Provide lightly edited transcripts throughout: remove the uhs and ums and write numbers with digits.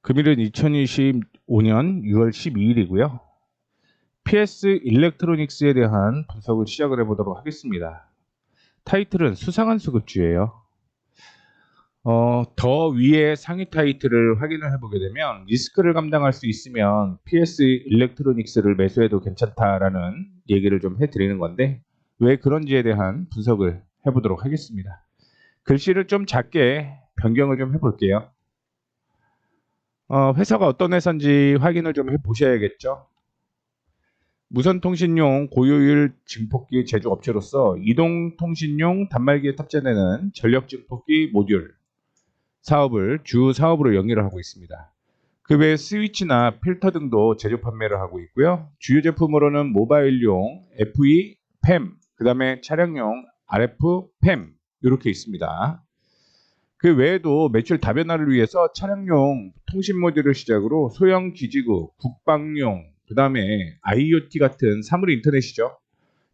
금일은 2025년 6월 12일이고요. PS 일렉트로닉스에 대한 분석을 시작을 해보도록 하겠습니다. 타이틀은 수상한 수급주예요. 더 위에 상위 타이틀을 확인을 해보게 되면 리스크를 감당할 수 있으면 PS 일렉트로닉스를 매수해도 괜찮다라는 얘기를 좀 해드리는 건데 왜 그런지에 대한 분석을 해보도록 하겠습니다. 글씨를 좀 작게 변경을 좀 해볼게요. 회사가 어떤 회사인지 확인을 좀 해보셔야겠죠. 무선통신용 고효율 증폭기 제조업체로서 이동통신용 단말기에 탑재되는 전력 증폭기 모듈 사업을 주 사업으로 영위를 하고 있습니다. 그 외에 스위치나 필터 등도 제조 판매를 하고 있고요. 주요 제품으로는 모바일용 FE, PAM, 그 다음에 차량용 RF, PAM 이렇게 있습니다. 그 외에도 매출 다변화를 위해서 차량용 통신 모듈을 시작으로 소형 기지국, 국방용, 그 다음에 IoT 같은 사물 인터넷이죠.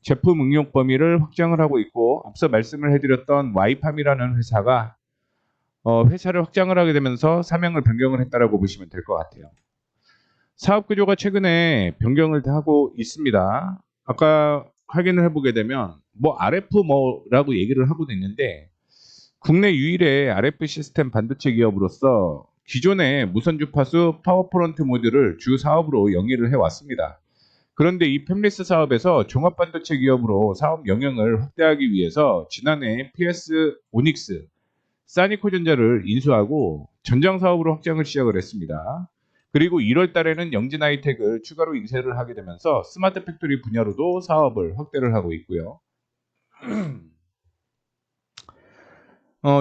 제품 응용 범위를 확장을 하고 있고 앞서 말씀을 해드렸던 와이팜이라는 회사가 회사를 확장을 하게 되면서 사명을 변경을 했다라고 보시면 될 것 같아요. 사업 구조가 최근에 변경을 하고 있습니다. 아까 확인을 해보게 되면 RF 뭐라고 얘기를 하고도 있는데 국내 유일의 RF 시스템 반도체 기업으로서 기존의 무선 주파수 파워프론트 모듈을 주 사업으로 영위를 해왔습니다. 그런데 이 팹리스 사업에서 종합 반도체 기업으로 사업 영역을 확대하기 위해서 지난해 PS 오닉스, 사니코전자를 인수하고 전장 사업으로 확장을 시작을 했습니다. 그리고 1월 달에는 영진 하이텍을 추가로 인수를 하게 되면서 스마트 팩토리 분야로도 사업을 확대를 하고 있고요.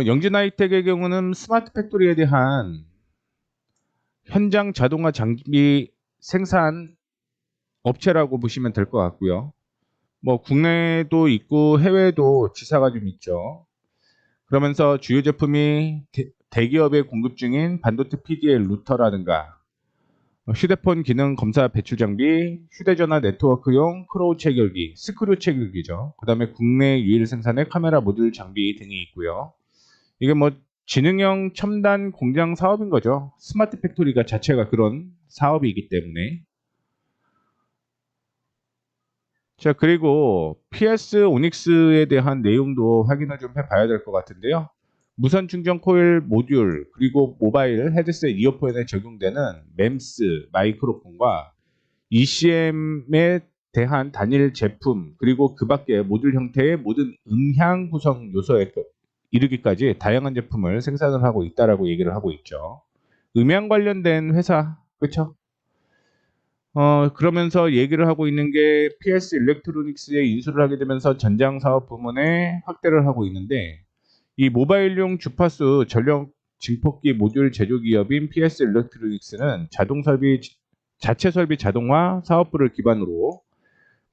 영진 하이텍의 경우는 스마트 팩토리에 대한 현장 자동화 장비 생산 업체라고 보시면 될 것 같고요. 국내도 있고 해외도 지사가 좀 있죠. 그러면서 주요 제품이 대기업에 공급 중인 반도체 PDL 루터라든가 휴대폰 기능 검사 배출 장비, 휴대전화 네트워크용 크로우 체결기, 스크류 체결기죠. 그 다음에 국내 유일 생산의 카메라 모듈 장비 등이 있고요. 이게 지능형 첨단 공장 사업인 거죠. 스마트 팩토리가 자체가 그런 사업이기 때문에. 자, 그리고 PS 오닉스에 대한 내용도 확인을 좀 해봐야 될 것 같은데요. 무선 충전 코일 모듈, 그리고 모바일 헤드셋 이어폰에 적용되는 MEMS 마이크로폰과 ECM에 대한 단일 제품, 그리고 그 밖에 모듈 형태의 모든 음향 구성 요소에 이르기까지 다양한 제품을 생산을 하고 있다라고 얘기를 하고 있죠. 음향 관련된 회사, 그렇죠? 그러면서 얘기를 하고 있는 게 PS 일렉트로닉스에 인수를 하게 되면서 전장 사업 부문에 확대를 하고 있는데 이 모바일용 주파수 전력 증폭기 모듈 제조 기업인 PS 일렉트로닉스는 자체 설비 자동화 사업부를 기반으로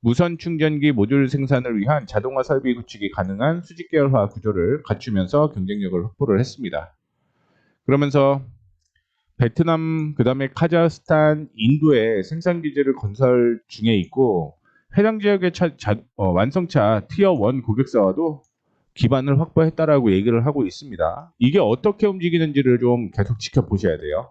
무선 충전기 모듈 생산을 위한 자동화 설비 구축이 가능한 수직 계열화 구조를 갖추면서 경쟁력을 확보를 했습니다. 그러면서 베트남, 그 다음에 카자흐스탄, 인도에 생산 기지를 건설 중에 있고 해당 지역의 완성차 티어 1 고객사와도 기반을 확보했다라고 얘기를 하고 있습니다. 이게 어떻게 움직이는지를 좀 계속 지켜보셔야 돼요.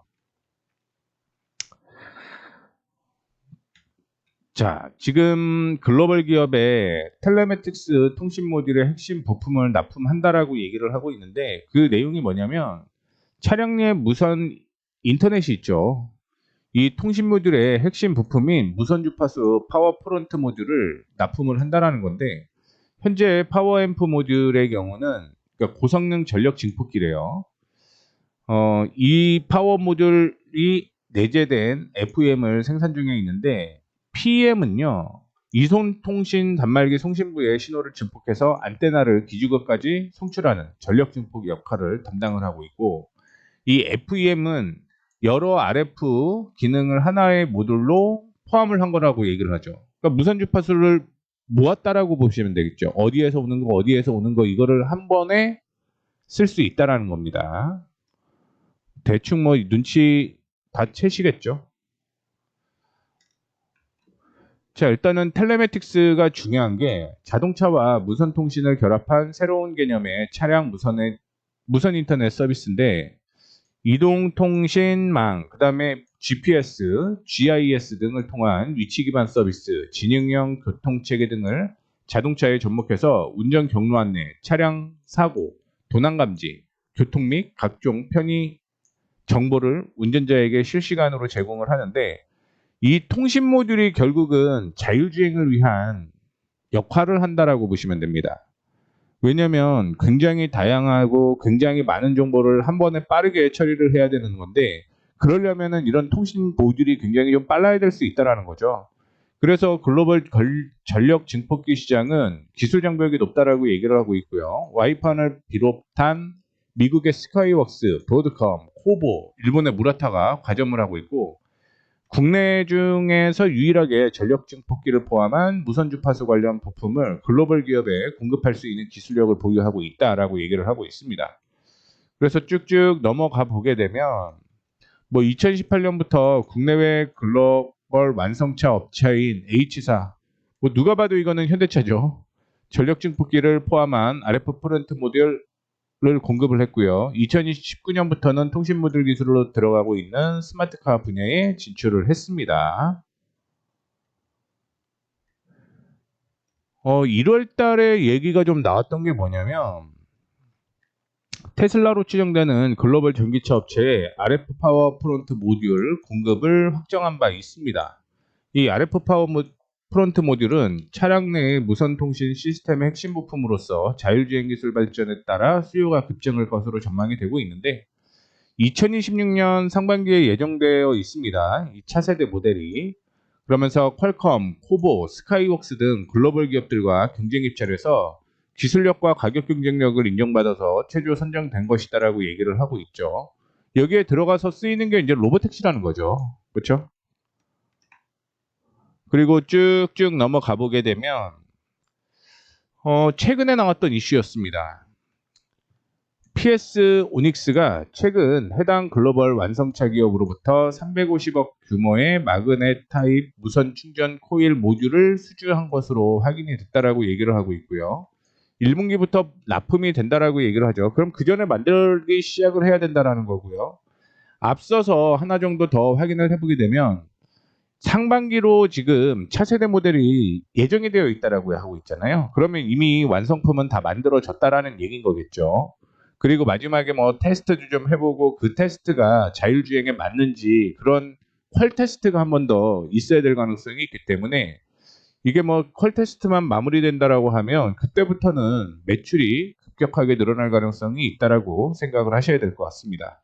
자, 지금 글로벌 기업에 텔레매틱스 통신 모듈의 핵심 부품을 납품한다라고 얘기를 하고 있는데 그 내용이 뭐냐면 차량 내 무선 인터넷이 있죠. 이 통신 모듈의 핵심 부품인 무선 주파수 파워 프론트 모듈을 납품을 한다라는 건데 현재 파워 앰프 모듈의 경우는 그러니까 고성능 전력 증폭기래요. 이 파워 모듈이 내재된 FEM을 생산 중에 있는데 PEM은요. 이송 통신 단말기 송신부의 신호를 증폭해서 안테나를 기지국까지 송출하는 전력 증폭 역할을 담당을 하고 있고 이 FEM은 여러 RF 기능을 하나의 모듈로 포함을 한 거라고 얘기를 하죠. 그러니까 무선 주파수를 모았다라고 보시면 되겠죠. 어디에서 오는 거, 어디에서 오는 거 이거를 한 번에 쓸 수 있다라는 겁니다. 대충 눈치 다 채시겠죠. 자, 일단은 텔레매틱스가 중요한 게 자동차와 무선 통신을 결합한 새로운 개념의 차량 무선 인터넷 서비스인데 이동통신망, 그 다음에 GPS, GIS 등을 통한 위치 기반 서비스, 지능형 교통체계 등을 자동차에 접목해서 운전 경로 안내, 차량 사고, 도난 감지, 교통 및 각종 편의 정보를 운전자에게 실시간으로 제공을 하는데, 이 통신 모듈이 결국은 자율주행을 위한 역할을 한다라고 보시면 됩니다. 왜냐면 굉장히 다양하고 굉장히 많은 정보를 한 번에 빠르게 처리를 해야 되는 건데, 그러려면은 이런 통신 모듈이 굉장히 좀 빨라야 될 수 있다라는 거죠. 그래서 글로벌 전력 증폭기 시장은 기술 장벽이 높다라고 얘기를 하고 있고요. 와이판을 비롯한 미국의 스카이웍스, 브로드컴, 코보, 일본의 무라타가 과점을 하고 있고, 국내 중에서 유일하게 전력 증폭기를 포함한 무선 주파수 관련 부품을 글로벌 기업에 공급할 수 있는 기술력을 보유하고 있다라고 얘기를 하고 있습니다. 그래서 쭉쭉 넘어가 보게 되면 2018년부터 국내외 글로벌 완성차 업체인 H사, 누가 봐도 이거는 현대차죠. 전력 증폭기를 포함한 RF 프론트 모듈 를 공급을 했고요. 2019년부터는 통신 모듈 기술로 들어가고 있는 스마트카 분야에 진출을 했습니다. 1월 달에 얘기가 좀 나왔던 게 뭐냐면, 테슬라로 추정되는 글로벌 전기차 업체에 RF 파워 프론트 모듈 공급을 확정한 바 있습니다. 이 RF 파워 프론트 모듈은 차량 내의 무선 통신 시스템의 핵심 부품으로서 자율주행 기술 발전에 따라 수요가 급증할 것으로 전망이 되고 있는데, 2026년 상반기에 예정되어 있습니다. 이 차세대 모델이. 그러면서 퀄컴, 코보, 스카이웍스 등 글로벌 기업들과 경쟁 입찰을 해서 기술력과 가격 경쟁력을 인정받아서 최초 선정된 것이다라고 얘기를 하고 있죠. 여기에 들어가서 쓰이는 게 이제 로보택시라는 거죠. 그렇죠? 그리고 쭉쭉 넘어가 보게 되면 최근에 나왔던 이슈였습니다. PS 오닉스가 최근 해당 글로벌 완성차 기업으로부터 350억 규모의 마그넷 타입 무선 충전 코일 모듈을 수주한 것으로 확인이 됐다라고 얘기를 하고 있고요. 1분기부터 납품이 된다라고 얘기를 하죠. 그럼 그 전에 만들기 시작을 해야 된다라는 거고요. 앞서서 하나 정도 더 확인을 해보게 되면, 상반기로 지금 차세대 모델이 예정이 되어 있다라고 하고 있잖아요. 그러면 이미 완성품은 다 만들어졌다라는 얘기인 거겠죠. 그리고 마지막에 테스트도 좀 해보고 그 테스트가 자율주행에 맞는지 그런 퀄 테스트가 한 번 더 있어야 될 가능성이 있기 때문에, 이게 퀄 테스트만 마무리된다라고 하면 그때부터는 매출이 급격하게 늘어날 가능성이 있다라고 생각을 하셔야 될 것 같습니다.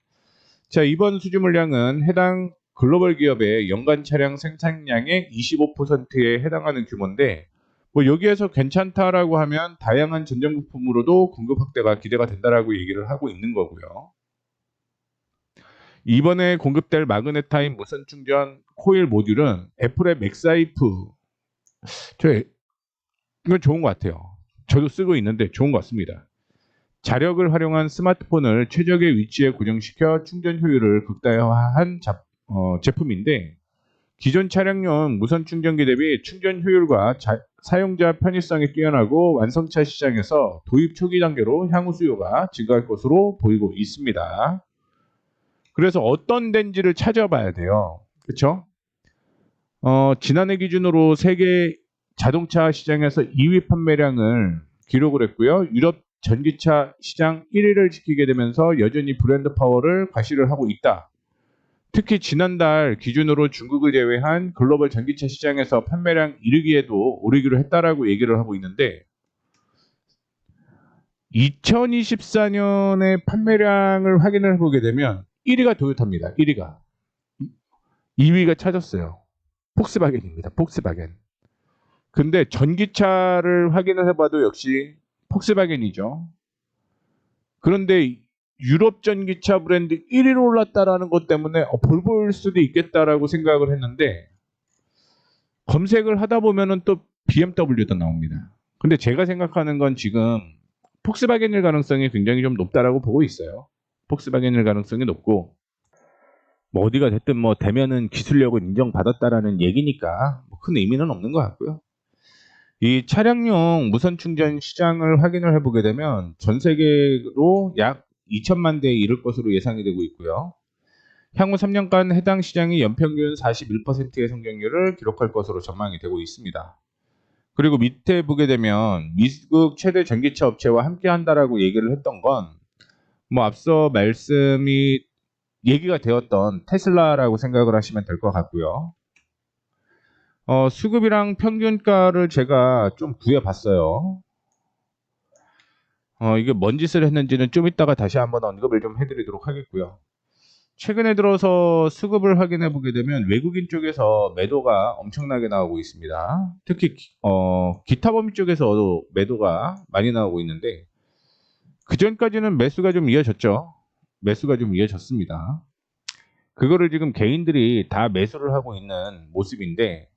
자, 이번 수주 물량은 해당 글로벌 기업의 연간 차량 생산량의 25%에 해당하는 규모인데, 여기에서 괜찮다라고 하면 다양한 전장 부품으로도 공급 확대가 기대가 된다라고 얘기를 하고 있는 거고요. 이번에 공급될 마그넷 타입 무선 충전 코일 모듈은 애플의 맥사이프, 이건 좋은 것 같아요. 저도 쓰고 있는데 좋은 것 같습니다. 자력을 활용한 스마트폰을 최적의 위치에 고정시켜 충전 효율을 극다화한 제품인데, 기존 차량용 무선 충전기 대비 충전 효율과 사용자 편의성이 뛰어나고 완성차 시장에서 도입 초기 단계로 향후 수요가 증가할 것으로 보이고 있습니다. 그래서 어떤 덴지를 찾아봐야 돼요. 그렇죠? 지난해 기준으로 세계 자동차 시장에서 2위 판매량을 기록을 했고요. 유럽 전기차 시장 1위를 지키게 되면서 여전히 브랜드 파워를 과시를 하고 있다. 특히 지난달 기준으로 중국을 제외한 글로벌 전기차 시장에서 판매량 1위에도 오르기로 했다라고 얘기를 하고 있는데, 2024년의 판매량을 확인을 해보게 되면 1위가 도요타입니다. 1위가. 2위가 찾았어요. 폭스바겐입니다. 폭스바겐. 근데 전기차를 확인을 해봐도 역시 폭스바겐이죠. 그런데 유럽 전기차 브랜드 1위로 올랐다라는 것 때문에 볼보일 수도 있겠다라고 생각을 했는데, 검색을 하다 보면은 또 BMW도 나옵니다. 근데 제가 생각하는 건 지금 폭스바겐일 가능성이 굉장히 좀 높다라고 보고 있어요. 폭스바겐일 가능성이 높고, 어디가 됐든 대면은 기술력을 인정받았다라는 얘기니까 큰 의미는 없는 것 같고요. 이 차량용 무선 충전 시장을 확인을 해보게 되면 전 세계로 약 2천만 대에 이를 것으로 예상이 되고 있고요. 향후 3년간 해당 시장이 연평균 41%의 성장률을 기록할 것으로 전망이 되고 있습니다. 그리고 밑에 보게 되면 미국 최대 전기차 업체와 함께 한다라고 얘기를 했던 건 뭐 앞서 말씀이 얘기가 되었던 테슬라라고 생각을 하시면 될 것 같고요. 수급이랑 평균가를 제가 좀 구해봤어요. 이게 뭔 짓을 했는지는 좀 이따가 다시 한번 언급을 좀 해드리도록 하겠고요. 최근에 들어서 수급을 확인해 보게 되면 외국인 쪽에서 매도가 엄청나게 나오고 있습니다. 특히 기타 범위 쪽에서도 매도가 많이 나오고 있는데 그 전까지는 매수가 좀 이어졌죠. 매수가 좀 이어졌습니다. 그거를 지금 개인들이 다 매수를 하고 있는 모습인데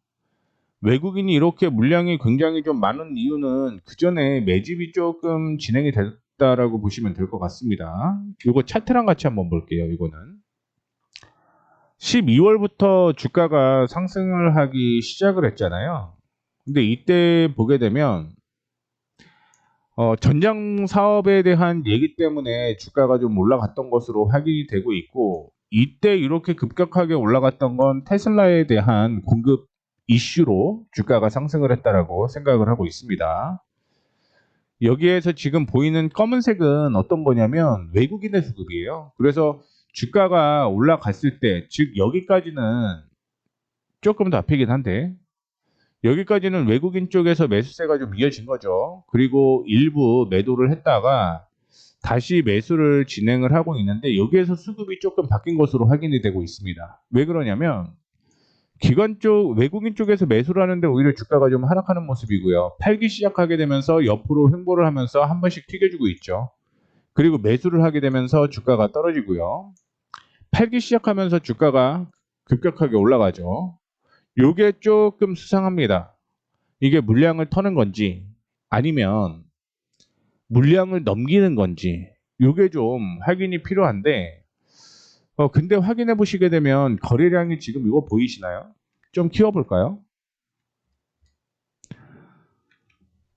외국인이 이렇게 물량이 굉장히 좀 많은 이유는 그 전에 매집이 조금 진행이 됐다라고 보시면 될 것 같습니다. 이거 차트랑 같이 한번 볼게요. 이거는 12월부터 주가가 상승을 하기 시작을 했잖아요. 근데 이때 보게 되면 전장 사업에 대한 얘기 때문에 주가가 좀 올라갔던 것으로 확인이 되고 있고 이때 이렇게 급격하게 올라갔던 건 테슬라에 대한 공급 이슈로 주가가 상승을 했다라고 생각을 하고 있습니다. 여기에서 지금 보이는 검은색은 어떤 거냐면 외국인의 수급이에요. 그래서 주가가 올라갔을 때, 즉 여기까지는 조금 더 앞이긴 한데 여기까지는 외국인 쪽에서 매수세가 좀 이어진 거죠. 그리고 일부 매도를 했다가 다시 매수를 진행을 하고 있는데 여기에서 수급이 조금 바뀐 것으로 확인이 되고 있습니다. 왜 그러냐면 기관 쪽, 외국인 쪽에서 매수를 하는데 오히려 주가가 좀 하락하는 모습이고요. 팔기 시작하게 되면서 옆으로 횡보를 하면서 한 번씩 튀겨주고 있죠. 그리고 매수를 하게 되면서 주가가 떨어지고요. 팔기 시작하면서 주가가 급격하게 올라가죠. 요게 조금 수상합니다. 이게 물량을 터는 건지 아니면 물량을 넘기는 건지 요게 좀 확인이 필요한데 근데 확인해 보시게 되면 거래량이 지금 이거 보이시나요? 좀 키워볼까요?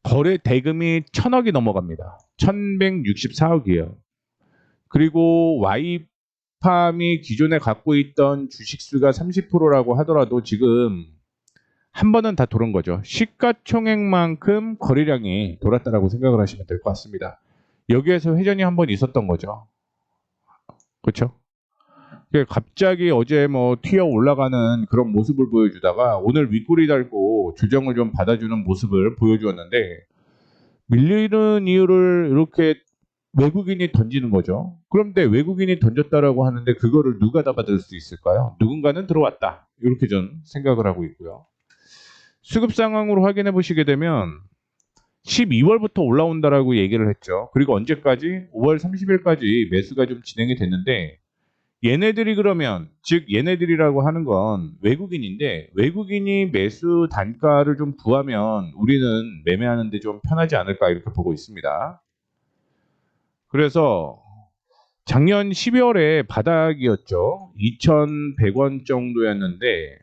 거래 대금이 1000억이 넘어갑니다. 1164억이에요. 그리고 Y팜이 기존에 갖고 있던 주식수가 30%라고 하더라도 지금 한 번은 다 돌은 거죠. 시가총액만큼 거래량이 돌았다라고 생각을 하시면 될 것 같습니다. 여기에서 회전이 한 번 있었던 거죠. 그렇죠? 갑자기 어제 뭐 튀어 올라가는 그런 모습을 보여주다가 오늘 윗꼬리 달고 조정을 좀 받아주는 모습을 보여주었는데 밀리는 이유를 이렇게 외국인이 던지는 거죠. 그런데 외국인이 던졌다라고 하는데 그거를 누가 다 받을 수 있을까요? 누군가는 들어왔다. 이렇게 전 생각을 하고 있고요. 수급 상황으로 확인해 보시게 되면 12월부터 올라온다라고 얘기를 했죠. 그리고 언제까지? 5월 30일까지 매수가 좀 진행이 됐는데 얘네들이 그러면 즉 얘네들이라고 하는 건 외국인인데 외국인이 매수 단가를 좀 구하면 우리는 매매하는데 좀 편하지 않을까 이렇게 보고 있습니다. 그래서 작년 12월에 바닥이었죠. 2,100원 정도였는데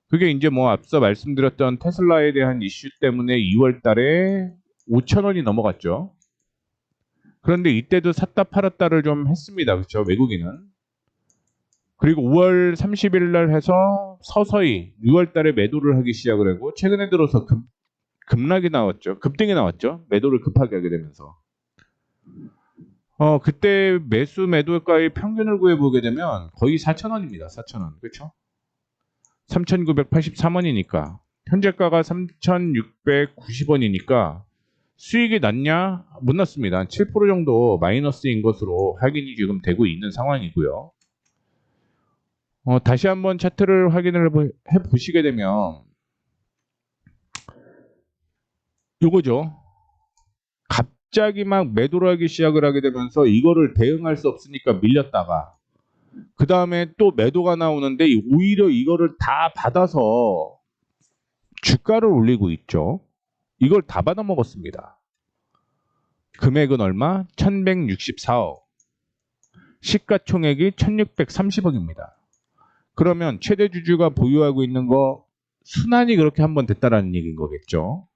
그게 이제 뭐 앞서 말씀드렸던 테슬라에 대한 이슈 때문에 2월 달에 5,000원이 넘어갔죠. 그런데 이때도 샀다 팔았다를 좀 했습니다. 그렇죠? 외국인은. 그리고 5월 30일 날 해서 서서히 6월 달에 매도를 하기 시작을 하고 최근에 들어서 급락이 나왔죠. 급등이 나왔죠. 매도를 급하게 하게 되면서. 그때 매도가의 평균을 구해보게 되면 거의 4,000원입니다. 4,000원. 그렇죠? 3,983원이니까 현재가가 3,690원이니까 수익이 낮냐? 못 났습니다. 7% 정도 마이너스인 것으로 확인이 지금 되고 있는 상황이고요. 다시 한번 차트를 확인을 해보시게 되면 요거죠. 갑자기 막 매도를 하기 시작을 하게 되면서 이거를 대응할 수 없으니까 밀렸다가 그 다음에 또 매도가 나오는데 오히려 이거를 다 받아서 주가를 올리고 있죠. 이걸 다 받아 먹었습니다. 금액은 얼마? 1164억. 시가총액이 1630억입니다. 그러면 최대 주주가 보유하고 있는 거 순환이 그렇게 한번 됐다라는 얘기인 거겠죠.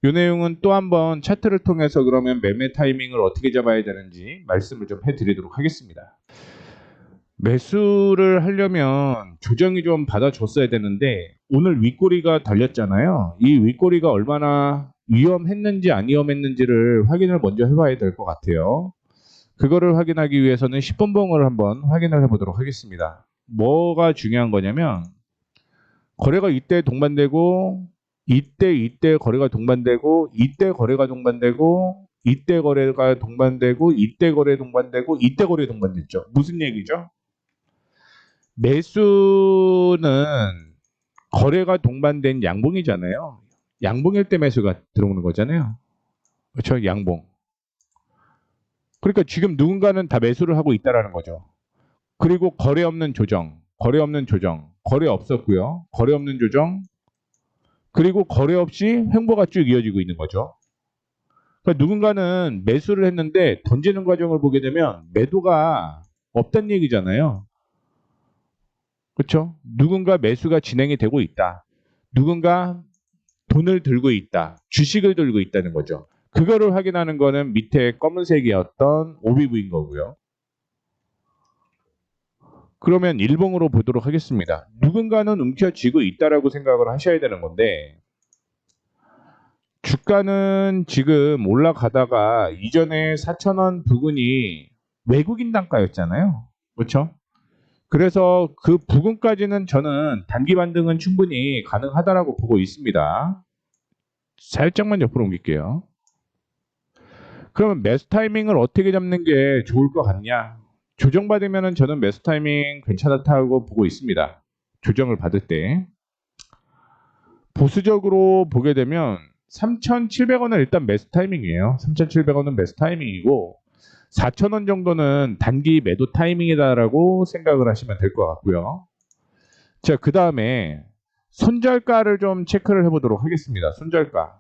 이 내용은 또 한번 차트를 통해서 그러면 매매 타이밍을 어떻게 잡아야 되는지 말씀을 좀 해드리도록 하겠습니다. 매수를 하려면 조정이 좀 받아줬어야 되는데 오늘 윗꼬리가 달렸잖아요. 이 윗꼬리가 얼마나 위험했는지 안 위험했는지를 확인을 먼저 해봐야 될 것 같아요. 그거를 확인하기 위해서는 10분봉을 한번 확인을 해보도록 하겠습니다. 뭐가 중요한 거냐면 거래가 이때 동반되고 이때 거래가 동반되고 이때 거래가 동반되고 이때 거래가 동반되고 이때 거래 동반되고 이때 거래 동반됐죠. 무슨 얘기죠? 매수는 거래가 동반된 양봉이잖아요. 양봉일 때 매수가 들어오는 거잖아요. 그렇죠? 양봉. 그러니까 지금 누군가는 다 매수를 하고 있다라는 거죠. 그리고 거래 없는 조정, 거래 없는 조정, 거래 없었고요. 거래 없는 조정, 그리고 거래 없이 횡보가 쭉 이어지고 있는 거죠. 그러니까 누군가는 매수를 했는데 던지는 과정을 보게 되면 매도가 없다는 얘기잖아요. 그렇죠? 누군가 매수가 진행이 되고 있다. 누군가 돈을 들고 있다. 주식을 들고 있다는 거죠. 그거를 확인하는 거는 밑에 검은색이었던 OBV인 거고요. 그러면 일봉으로 보도록 하겠습니다. 누군가는 움켜쥐고 있다라고 생각을 하셔야 되는 건데 주가는 지금 올라가다가 이전에 4,000원 부근이 외국인 단가였잖아요. 그렇죠? 그래서 그 부근까지는 저는 단기 반등은 충분히 가능하다라고 보고 있습니다. 살짝만 옆으로 옮길게요. 그러면 매수 타이밍을 어떻게 잡는 게 좋을 것 같냐? 조정받으면 저는 매수 타이밍 괜찮다고 보고 있습니다. 조정을 받을 때. 보수적으로 보게 되면 3,700원은 일단 매수 타이밍이에요. 3,700원은 매수 타이밍이고 4,000원 정도는 단기 매도 타이밍이다라고 생각을 하시면 될 것 같고요. 자, 그 다음에 손절가를 좀 체크를 해보도록 하겠습니다. 손절가.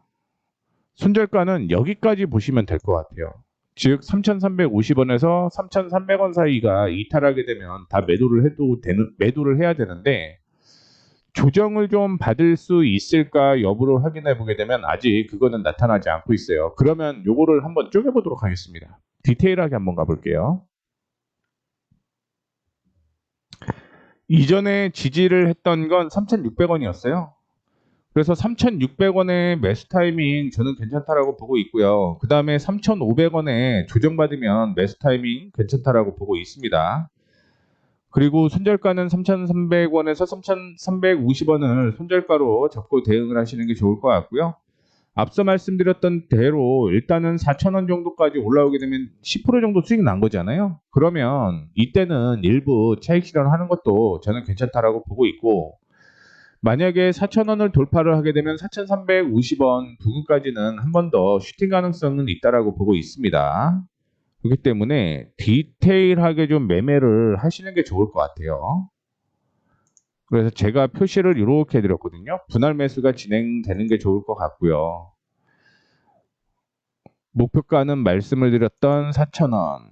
손절가는 여기까지 보시면 될 것 같아요. 즉 3,350원에서 3,300원 사이가 이탈하게 되면 다 매도를 해야 되는데 조정을 좀 받을 수 있을까 여부를 확인해 보게 되면 아직 그거는 나타나지 않고 있어요. 그러면 요거를 한번 쪼개보도록 하겠습니다. 디테일하게 한번 가볼게요. 이전에 지지를 했던 건 3,600원이었어요. 그래서 3,600원의 매수 타이밍 저는 괜찮다라고 보고 있고요. 그 다음에 3,500원에 조정받으면 매수 타이밍 괜찮다라고 보고 있습니다. 그리고 손절가는 3,300원에서 3,350원을 손절가로 잡고 대응을 하시는 게 좋을 것 같고요. 앞서 말씀드렸던 대로 일단은 4,000원 정도까지 올라오게 되면 10% 정도 수익 난 거잖아요. 그러면 이때는 일부 차익 실현하는 것도 저는 괜찮다라고 보고 있고 만약에 4,000원을 돌파를 하게 되면 4,350원 부근까지는 한 번 더 슈팅 가능성은 있다라고 보고 있습니다. 그렇기 때문에 디테일하게 좀 매매를 하시는 게 좋을 것 같아요. 그래서 제가 표시를 이렇게 해드렸거든요. 분할 매수가 진행되는 게 좋을 것 같고요. 목표가는 말씀을 드렸던 4,000원.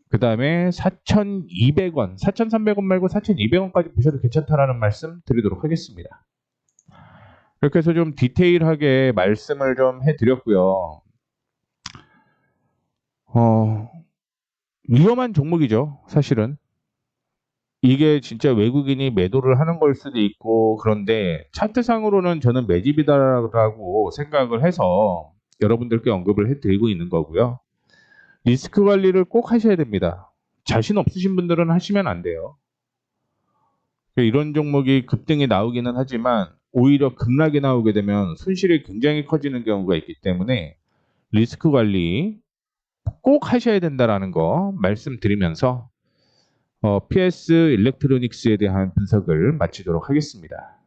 그 다음에 4,200원, 4,300원 말고 4,200원까지 보셔도 괜찮다라는 말씀 드리도록 하겠습니다. 이렇게 해서 좀 디테일하게 말씀을 좀 해드렸고요. 위험한 종목이죠, 사실은. 이게 진짜 외국인이 매도를 하는 걸 수도 있고 그런데 차트상으로는 저는 매집이다라고 생각을 해서 여러분들께 언급을 해드리고 있는 거고요. 리스크 관리를 꼭 하셔야 됩니다. 자신 없으신 분들은 하시면 안 돼요. 이런 종목이 급등이 나오기는 하지만 오히려 급락이 나오게 되면 손실이 굉장히 커지는 경우가 있기 때문에 리스크 관리 꼭 하셔야 된다라는 거 말씀드리면서 PS 일렉트로닉스에 대한 분석을 마치도록 하겠습니다.